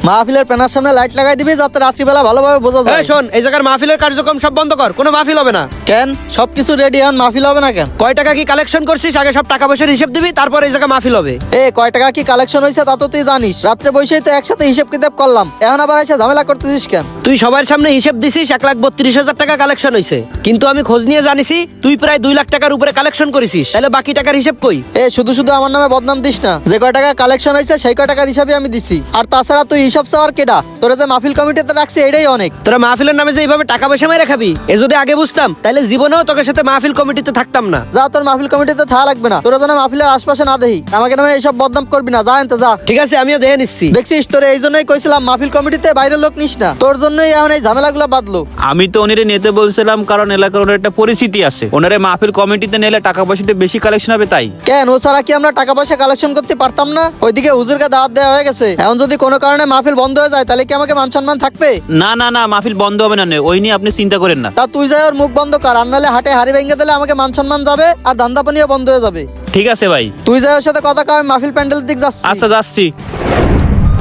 মাহফিলের প্যানার সামনে লাইট লাগাই দিবি যাতে রাত্রিবেলা ভালোভাবে বোঝা যায়। শোন, এই জায়গার মাহফিলের কার্যক্রম সব বন্ধ কর, কোনো মাহফিল হবে না। কেন সবকিছু রেডি, এখন মাহফিল হবে না কেন? কয় টাকা কি কালেকশন করছিস আগে সব টাকা পয়সার হিসাব দিবি, তারপর এই জায়গা মাহফিল হবে। কয় টাকা কি কালেকশন হয়েছে তা তো তুই জানিস। রাত্রে বসেই তো একসাথে হিসেব কিতাব করলাম, এখন আবার এসে ঝামেলা করতেছিস কেন? তুই সবার সামনে হিসেব দিছিস 1,32,000 টাকা কালেকশন হয়েছে, কিন্তু আমি খোঁজ নিয়ে জানিছি তুই প্রায় 2 লাখ টাকার উপরে কালেকশন করেছিস। তাহলে বাকি টাকার হিসাব কই? শুধু শুধু আমার নামে বদনাম দিস না। যে কয় টাকা কালেকশন হয়েছে সেই কয় টাকার হিসাবে আমি দিছি। আর তাছাড়া তুই হিসাব চাওয়ার কেডা? তোরা যে মাহফিল কমিটিতে রাখছি এটাই অনেক। তোরা মাহফিলের নামে যে এইভাবে টাকা পয়সা মেরে খাবি, এ যদি আগে বুঝতাম তাহলে জীবনেও তোকে সাথে মাহফিল কমিটিতে থাকতাম না। যা, তোর মাহফিল কমিটিতে থাকা লাগবে না। তোরা যেন মাহফিলের আশপাশে না দেখি, আমাকে নামে এইসব বদনাম করবি না। যা এনতে যা। ঠিক আছে, আমিও দেখে নিচ্ছি। দেখছিস, তোর এই জন্যই কইছিলাম মাহফিল কমিটিতে বাইরের লোক নিস না। তোর জন্যই এখন এই ঝামেলাগুলো বাঁধলো। আমি তো ওনারে নিতে বলছিলাম কারণ এলাকার ওনার একটা পরিস্থিতি আছে, ওনারে মাহফিল কমিটিতে নিলে টাকা পয়সাটা বেশি কালেকশন হবে তাই। কেন, ও ছাড়া কি আমরা টাকা পয়সা কালেকশন করতে পারতাম না? ওইদিকে হুজুরকে দাওয়াত দেওয়া হয়ে গেছে। এখন যদি কোনো কারণে মাহফিল বন্ধ হয়ে যায় তাহলে কি আমাকে মান সম্মান থাকবে? না না না, মাহফিল বন্ধ হবে না, ওই নিয়ে আপনি চিন্তা করেন না। তা তুই যাই ওর মুখ বন্ধ কর, আর নাহলে হাটে হাড়ি ভেঙে দিলে আমাকে মান সম্মান যাবে আর ধান্দা পানিও বন্ধ হয়ে যাবে। ঠিক আছে ভাই, তুই যাই ওর সাথে কথা কয়, আমি মাহফিল প্যান্ডেলের দিক যাচ্ছি। আচ্ছা যাচ্ছি।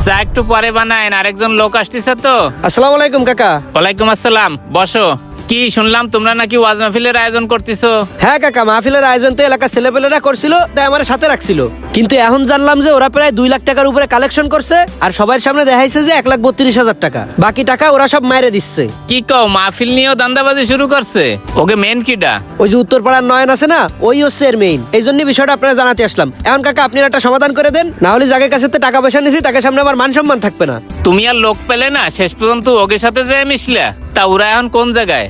চা একটু পরে বানায়েন, আরেকজন লোক আসতেছে তো। আসসালামু আলাইকুম কাকা। ওয়ালাইকুম আসসালাম, বসো। কি শুনলাম তোমরা নাকি ওয়াজ মাহফিলের আয়োজন করতেছো? হ্যাঁ কাকা, মাহফিলের আয়োজন তো এলাকার ছেলেপেলেরা করছিল, তাই আমার সাথে রাখছিল। কিন্তু এখন জানলাম যে ওরা প্রায় 2 লাখ টাকার উপরে কালেকশন করছে, আর সবার সামনে দেখাইছে যে 1,32,000 টাকা। বাকি টাকা ওরা সব মাইরে দিচ্ছে। কি কও, মাহফিল নিয়েও দান্দাবাজি শুরু করছে? ওকে মেন কিডা? ওই যে উত্তরপাড়ার নয়ন আছে না, ওই হচ্ছে এর মেইন। এই জন্য বিষয়টা আপনারা জানাতে আসলাম। এখন কাকা আপনি একটা সমাধান করে দেন, না হলে যাকে কাছে তো টাকা পয়সা নিছি তাকে সামনে আমার মান সম্মান থাকবে না। তুমি আর লোক পেলে না, শেষ পর্যন্ত ওকে সাথে যে মিশলা। তা ওরা এখন কোন জায়গায়?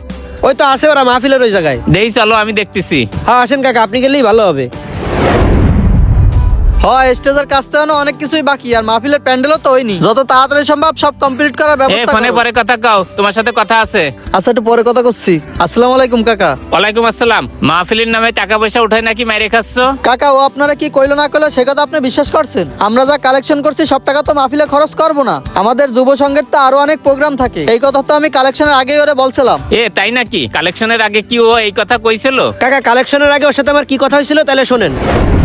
ওই তো আছে ওরা মাহফিলের ওই জায়গায়। দেই চলো, আমি দেখতেছি। হ্যাঁ আসেন কাকা, আপনি গেলেই ভালো হবে। হয় স্টেজের কাজ তো অনেক কিছুই বাকি, আর মাহফিলের প্যান্ডেলও তো হয়নি। যত তাড়াতাড়ি সম্ভব সব কমপ্লিট করার ব্যবস্থা ফোনে করো। পরে কথা কও, তোমার সাথে কথা আছে। আচ্ছা, একটু পরে কথা করছি। আসসালামু আলাইকুম কাকা। ওয়ালাইকুম আসসালাম। মাহফিলের নামে টাকা পয়সা উঠায় নাকি মাইরে খাচ্ছ? কাকা, ও আপনারা কি কইলো না কইলো সে কথা আপনি বিশ্বাস করছেন? আমরা যা কালেকশন করছি সব টাকা তো মাহফিলে খরচ করবো না। আমাদের যুব সংঘের তো আরো অনেক প্রোগ্রাম থাকে। এই কথা তো আমি কালেকশনের আগেই ওরে বলছিলাম। তাই নাকি? কালেকশনের আগে কি ও এই কথা কইছিল? কাকা কালেকশনের আগে ওর সাথে আমার কি কথা হয়েছিল তাহলে শোনেন।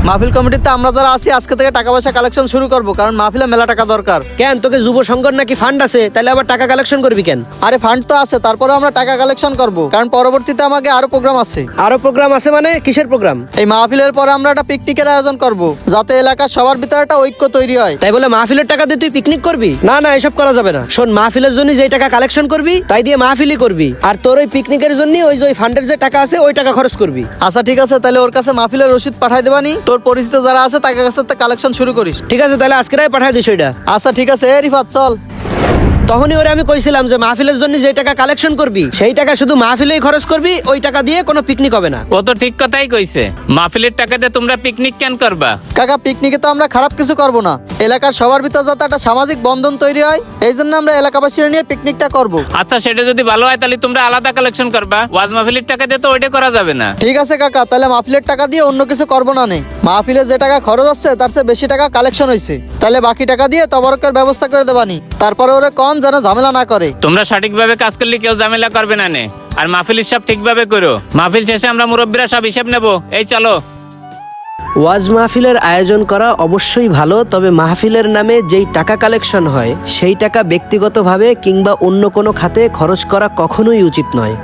মাহফিল কমিটিতে আমরা যারা আছি আজকে থেকে টাকা পয়সা কালেকশন শুরু করবো, কারণ মাহফিলে মেলা টাকা দরকার। কেন, তোকে যুব সংঘর নাকি ফান্ড আছে, তাহলে আবার টাকা কালেকশন করবি কেন? আরে ফান্ড তো আছে, তারপরে আমরা টাকা কালেকশন করব, কারণ পরবর্তীতে আমাকে আরো প্রোগ্রাম আছে। আরো প্রোগ্রাম আছে মানে কিসের প্রোগ্রাম? এই মাহফিলের পরে আমরা একটা পিকনিকের আয়োজন করব, যাতে এলাকার সবার ভিতরে একটা ঐক্য তৈরি হয়। তাই বলে মাহফিলের টাকা দিয়ে তুই পিকনিক করবি? না না, এসব করা যাবে না। শোন, মাহফিলের জন্য যে টাকা কালেকশন করবি তাই দিয়ে মাহফিলই করবি, আর তোর ওই পিকনিকের জন্য ওই যে ফান্ডের যে টাকা আছে ওই টাকা খরচ করবি। আচ্ছা ঠিক আছে, তাহলে ওর কাছে মাহফিলের রসিদ পাঠাই দেবানি। তোর পরিচিত যারা আছে তাকে কাছে কালেকশন শুরু করিস। ঠিক আছে, তাহলে আজকে পাঠাই দিস ওইটা। আচ্ছা ঠিক আছে, রিফাত চল। তখনই ওরে আমি কইছিলাম যে মাহফিলের জন্য যে টাকা কালেকশন করবি সেই টাকা শুধু মাহফিলেই খরচ করবি, ওই টাকা দিয়ে কোনো পিকনিক হবে না। ও তো ঠিক কথাই কইছে। মাহফিলের টাকা দিয়ে তোমরা পিকনিক কেন করবা? কাকা, পিকনিকে তো আমরা খারাপ কিছু করব না। এলাকার সবার ভিতর যাতে একটা সামাজিক বন্ধন তৈরি হয়, এই জন্য আমরা এলাকাবাসীরা নিয়ে পিকনিকটা করব। আচ্ছা, সেটা যদি ভালো হয় তাহলে তোমরা আলাদা কালেকশন করবা। ওয়াজ মাহফিলের টাকা দিয়ে তো ওইটা করা যাবে না। ঠিক আছে কাকা, তাহলে মাহফিলের টাকা দিয়ে অন্য কিছু করবো না। নেই মাহফিলে যে টাকা খরচ হচ্ছে তার চেয়ে বেশি টাকা কালেকশন হয়েছে, তাহলে বাকি টাকা দিয়ে তবরকের ব্যবস্থা করে দেবানি। তারপরে ওরা কম যেন ঝামেলা না করে। তোমরা সঠিকভাবে কাজ করলে কেউ ঝামেলা করবে না নে। আর মাহফিল হিসাব ঠিকভাবে করো। মাহফিল শেষে আমরা মুরব্বীরা সব হিসাব নেব। এই চলো। ওয়াজ মাহফিলের আয়োজন করা অবশ্যই ভালো, তবে মাহফিলের নামে যেই টাকা কালেকশন হয় সেই টাকা ব্যক্তিগতভাবে কিংবা অন্য কোনো খাতে খরচ করা কখনোই উচিত নয়।